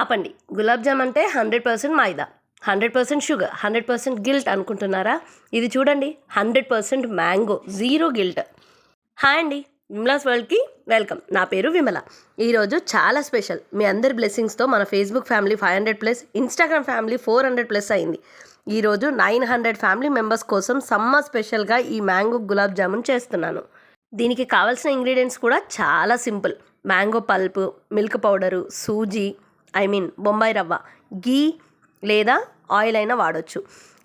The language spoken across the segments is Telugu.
ఆపండి. గులాబ్ జామ్ అంటే 100% మైదా, 100% షుగర్, 100% గిల్ట్ అనుకుంటున్నారా? ఇది చూడండి, 100% మ్యాంగో, జీరో గిల్ట్. హాయ్ అండి, విమలాస్ వరల్డ్కి వెల్కమ్. నా పేరు విమల. ఈరోజు చాలా స్పెషల్. మీ అందరి బ్లెస్సింగ్స్తో మన ఫేస్బుక్ ఫ్యామిలీ 500+, ఇన్స్టాగ్రామ్ ఫ్యామిలీ 400+ అయింది. ఈరోజు 900 ఫ్యామిలీ మెంబర్స్ కోసం సమ్మర్ స్పెషల్గా ఈ మ్యాంగో గులాబ్ జామున్ చేస్తున్నాను. దీనికి కావాల్సిన ఇంగ్రీడియంట్స్ కూడా చాలా simple. Mango pulp, milk powder, suji, Bombay రవ్వ, గీ లేదా ఆయిల్ అయినా వాడచ్చు,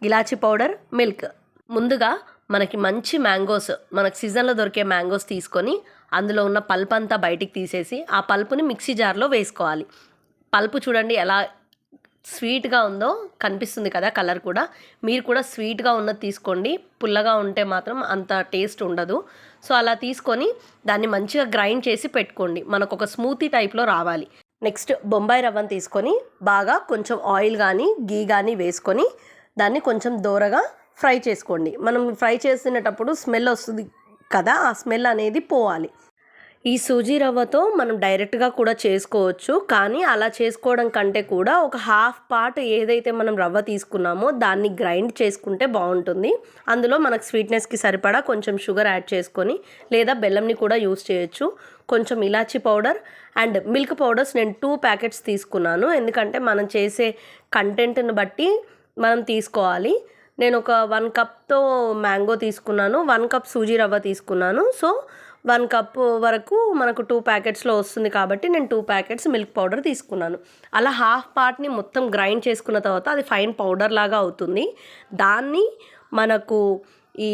ఇలాచీ పౌడర్, మిల్క్. ముందుగా మనకి మంచి మ్యాంగోస్, మనకు సీజన్లో దొరికే మ్యాంగోస్ తీసుకొని అందులో ఉన్న పల్ప్ అంతా బయటికి తీసేసి ఆ పల్పుని మిక్సీ జార్లో వేసుకోవాలి. పల్పు చూడండి ఎలా స్వీట్గా ఉందో, కనిపిస్తుంది కదా కలర్ కూడా. మీరు కూడా స్వీట్గా ఉన్నది తీసుకోండి, పుల్లగా ఉంటే మాత్రం అంత టేస్ట్ ఉండదు. సో అలా తీసుకొని దాన్ని మంచిగా గ్రైండ్ చేసి పెట్టుకోండి. మనకు ఒక స్మూతీ టైప్లో రావాలి. నెక్స్ట్ బొంబాయి రవ్వను తీసుకొని బాగా కొంచెం ఆయిల్ కానీ గీ కానీ వేసుకొని దాన్ని కొంచెం దోరగా ఫ్రై చేసుకోండి. మనం ఫ్రై చేసినప్పుడు స్మెల్ వస్తుంది కదా, ఆ స్మెల్ అనేది పోవాలి. ఈ సూజీ రవ్వతో మనం డైరెక్ట్గా కూడా చేసుకోవచ్చు, కానీ అలా చేసుకోవడం కంటే కూడా ఒక హాఫ్ పార్ట్ ఏదైతే మనం రవ్వ తీసుకున్నామో దాన్ని గ్రైండ్ చేసుకుంటే బాగుంటుంది. అందులో మనకు స్వీట్నెస్కి సరిపడా కొంచెం షుగర్ యాడ్ చేసుకొని లేదా బెల్లంని కూడా యూస్ చేయొచ్చు. కొంచెం ఇలాచీ పౌడర్ అండ్ మిల్క్ పౌడర్స్ నేను 2 ప్యాకెట్స్ తీసుకున్నాను, ఎందుకంటే మనం చేసే కంటెంట్ని బట్టి మనం తీసుకోవాలి. నేను ఒక 1 కప్తో మ్యాంగో తీసుకున్నాను, 1 కప్ సూజీ రవ్వ తీసుకున్నాను. సో 1 కప్ వరకు మనకు 2 ప్యాకెట్స్లో వస్తుంది కాబట్టి నేను 2 ప్యాకెట్స్ మిల్క్ పౌడర్ తీసుకున్నాను. అలా హాఫ్ పార్ట్ని మొత్తం గ్రైండ్ చేసుకున్న తర్వాత అది ఫైన్ పౌడర్ లాగా అవుతుంది. దాన్ని మనకు ఈ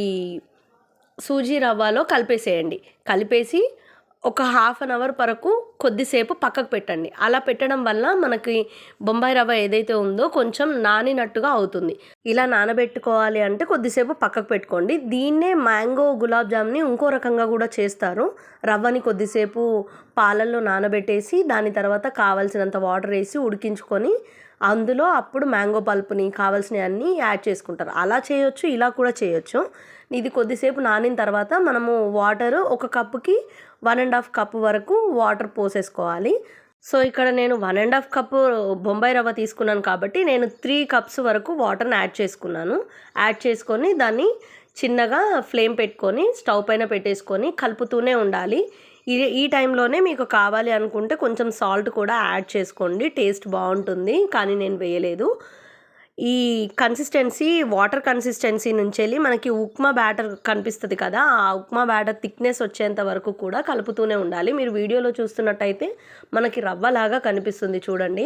సూజీ రవ్వలో కలిపేసేయండి. కలిపేసి ఒక హాఫ్ అన్ అవర్ వరకు కొద్దిసేపు పక్కకు పెట్టండి. అలా పెట్టడం వల్ల మనకి బొంబాయి రవ్వ ఏదైతే ఉందో కొంచెం నానినట్టుగా అవుతుంది. ఇలా నానబెట్టుకోవాలి అంటే కొద్దిసేపు పక్కకు పెట్టుకోండి. దీన్నే మ్యాంగో గులాబ్ జామ్ని ఇంకో రకంగా కూడా చేస్తారు. రవ్వని కొద్దిసేపు పాలల్లో నానబెట్టేసి దాని తర్వాత కావాల్సినంత వాటర్ వేసి ఉడికించుకొని అందులో అప్పుడు మ్యాంగో పల్పుని కావాల్సినవన్నీ యాడ్ చేసుకుంటారు. అలా చేయొచ్చు, ఇలా కూడా చేయొచ్చు. ఇది కొద్దిసేపు నానిన తర్వాత మనము వాటర్ ఒక కప్పుకి 1.5 కప్పు వరకు వాటర్ పోసేసుకోవాలి. సో ఇక్కడ నేను 1.5 కప్పు బొంబాయి రవ్వ తీసుకున్నాను కాబట్టి నేను 3 కప్స్ వరకు వాటర్ని యాడ్ చేసుకున్నాను. యాడ్ చేసుకొని దాన్ని చిన్నగా ఫ్లేమ్ పెట్టుకొని స్టవ్ పైన పెట్టేసుకొని కలుపుతూనే ఉండాలి. ఈ టైంలోనే మీకు కావాలి అనుకుంటే కొంచెం సాల్ట్ కూడా యాడ్ చేసుకోండి, టేస్ట్ బాగుంటుంది, కానీ నేను వేయలేదు. ఈ కన్సిస్టెన్సీ వాటర్ కన్సిస్టెన్సీ నుంచి వెళ్ళి మనకి ఉప్మా బ్యాటర్ కనిపిస్తుంది కదా, ఆ ఉప్మా బ్యాటర్ థిక్నెస్ వచ్చేంత వరకు కూడా కలుపుతూనే ఉండాలి. మీరు వీడియోలో చూస్తున్నట్టయితే మనకి రవ్వలాగా కనిపిస్తుంది చూడండి.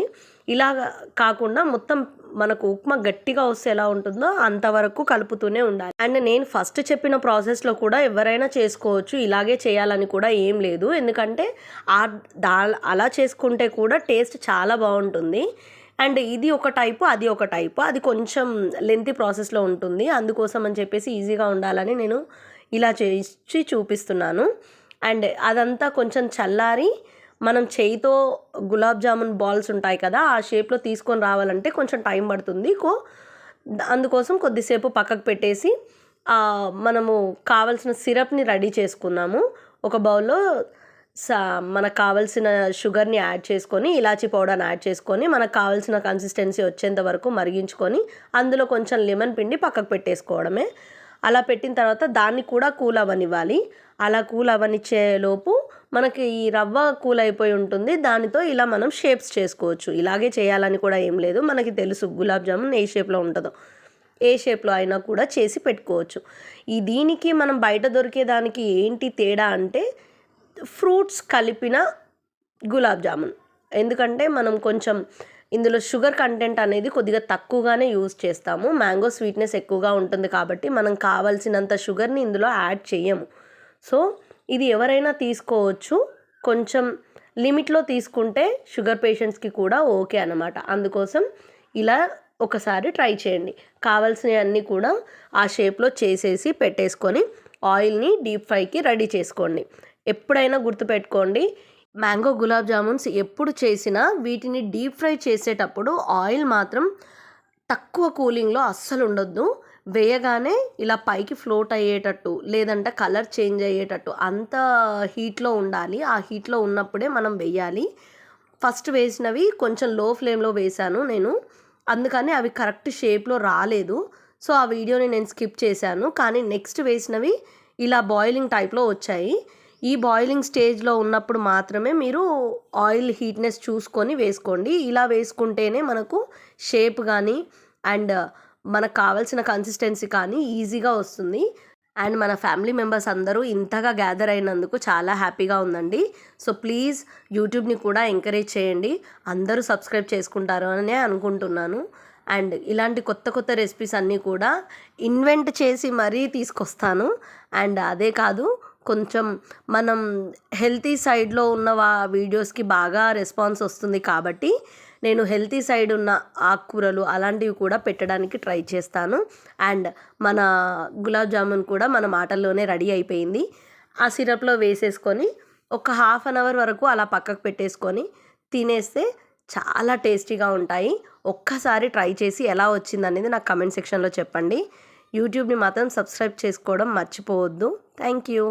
ఇలాగ కాకుండా మొత్తం మనకు ఉప్మా గట్టిగా వస్తే ఎలా ఉంటుందో అంతవరకు కలుపుతూనే ఉండాలి. అండ్ నేను ఫస్ట్ చెప్పిన ప్రాసెస్లో కూడా ఎవరైనా చేసుకోవచ్చు, ఇలాగే చేయాలని కూడా ఏం లేదు. ఎందుకంటే అలా చేసుకుంటే కూడా టేస్ట్ చాలా బాగుంటుంది. అండ్ ఇది ఒక టైపు, అది ఒక టైపు, అది కొంచెం లెంతీ ప్రాసెస్లో ఉంటుంది. అందుకోసం అని చెప్పేసి ఈజీగా ఉండాలని నేను ఇలా చేసి చూపిస్తున్నాను. అండ్ అదంతా కొంచెం చల్లారి మనం చేయితో గులాబ్ జామున్ బాల్స్ ఉంటాయి కదా, ఆ షేప్లో తీసుకొని రావాలంటే కొంచెం టైం పడుతుంది. అందుకోసం కొద్దిసేపు పక్కకు పెట్టేసి మనము కావాల్సిన సిరప్ని రెడీ చేసుకున్నాము. ఒక బౌల్లో మనకు కావాల్సిన షుగర్ని యాడ్ చేసుకొని ఇలాచీ పౌడర్ని యాడ్ చేసుకొని మనకు కావాల్సిన కన్సిస్టెన్సీ వచ్చేంత వరకు మరిగించుకొని అందులో కొంచెం లెమన్ పిండి పక్కకు పెట్టేసుకోవడమే. అలా పెట్టిన తర్వాత దాన్ని కూడా కూల్ అవ్వనివ్వాలి. అలా కూల్ అవ్వనిచ్చేలోపు మనకి ఈ రవ్వ కూల్ అయిపోయి ఉంటుంది. దానితో ఇలా మనం షేప్స్ చేసుకోవచ్చు. ఇలాగే చేయాలని కూడా ఏం లేదు, మనకి తెలుసు గులాబ్ జామున్ ఏ షేప్లో ఉంటుందో. ఏ షేప్లో అయినా కూడా చేసి పెట్టుకోవచ్చు. దీనికి మనం బయట దొరికేదానికి ఏంటి తేడా అంటే ఫ్రూట్స్ కలిపిన గులాబ్ జామున్. ఎందుకంటే మనం కొంచెం ఇందులో షుగర్ కంటెంట్ అనేది కొద్దిగా తక్కువగానే యూజ్ చేస్తాము. మ్యాంగో స్వీట్నెస్ ఎక్కువగా ఉంటుంది కాబట్టి మనం కావాల్సినంత షుగర్ని ఇందులో యాడ్ చేయము. సో ఇది ఎవరైనా తీసుకోవచ్చు, కొంచెం లిమిట్లో తీసుకుంటే షుగర్ పేషెంట్స్కి కూడా ఓకే అన్నమాట. అందుకోసం ఇలా ఒకసారి ట్రై చేయండి. కావాల్సినవన్నీ కూడా ఆ షేప్లో చేసేసి పెట్టేసుకొని ఆయిల్ని డీప్ ఫ్రైకి రెడీ చేసుకోండి. ఎప్పుడైనా గుర్తుపెట్టుకోండి, మ్యాంగో గులాబ్ జామున్స్ ఎప్పుడు చేసినా వీటిని డీప్ ఫ్రై చేసేటప్పుడు ఆయిల్ మాత్రం తక్కువ కూలింగ్లో అస్సలు ఉండొద్దు. వేయగానే ఇలా పైకి ఫ్లోట్ అయ్యేటట్టు లేదంటే కలర్ చేంజ్ అయ్యేటట్టు అంత హీట్లో ఉండాలి. ఆ హీట్లో ఉన్నప్పుడే మనం వేయాలి. ఫస్ట్ వేసినవి కొంచెం లో ఫ్లేమ్లో వేశాను నేను, అందుకని అవి కరెక్ట్ షేప్లో రాలేదు. సో ఆ వీడియోని నేను స్కిప్ చేశాను. కానీ నెక్స్ట్ వేసినవి ఇలా బాయిలింగ్ టైప్లో వచ్చాయి. ఈ బాయిలింగ్ స్టేజ్లో ఉన్నప్పుడు మాత్రమే మీరు ఆయిల్ హీట్నెస్ చూసుకొని వేసుకోండి. ఇలా వేసుకుంటేనే మనకు షేప్ కానీ అండ్ మనకు కావాల్సిన కన్సిస్టెన్సీ కానీ ఈజీగా వస్తుంది. అండ్ మన ఫ్యామిలీ మెంబర్స్ అందరూ ఇంతగా గ్యాదర్ అయినందుకు చాలా హ్యాపీగా ఉందండి. సో ప్లీజ్ యూట్యూబ్ని కూడా ఎంకరేజ్ చేయండి. అందరూ సబ్స్క్రైబ్ చేసుకుంటారు అనే అనుకుంటున్నాను. అండ్ ఇలాంటి కొత్త కొత్త రెసిపీస్ అన్నీ కూడా ఇన్వెంట్ చేసి మరీ తీసుకొస్తాను. అండ్ అదే కాదు, కొంచెం మనం హెల్తీ సైడ్లో ఉన్న వీడియోస్కి బాగా రెస్పాన్స్ వస్తుంది కాబట్టి నేను హెల్తీ సైడ్ ఉన్న ఆకుకూరలు అలాంటివి కూడా పెట్టడానికి ట్రై చేస్తాను. అండ్ మన గులాబ్ జామున్ కూడా మన మాటల్లోనే రెడీ అయిపోయింది. ఆ సిరప్లో వేసేసుకొని ఒక హాఫ్ అన్ అవర్ వరకు అలా పక్కకు పెట్టేసుకొని తినేస్తే చాలా టేస్టీగా ఉంటాయి. ఒక్కసారి ట్రై చేసి ఎలా వచ్చిందనేది నాకు కమెంట్ సెక్షన్లో చెప్పండి. యూట్యూబ్ని మాత్రం సబ్స్క్రైబ్ చేసుకోవడం మర్చిపోవద్దు. Thank you.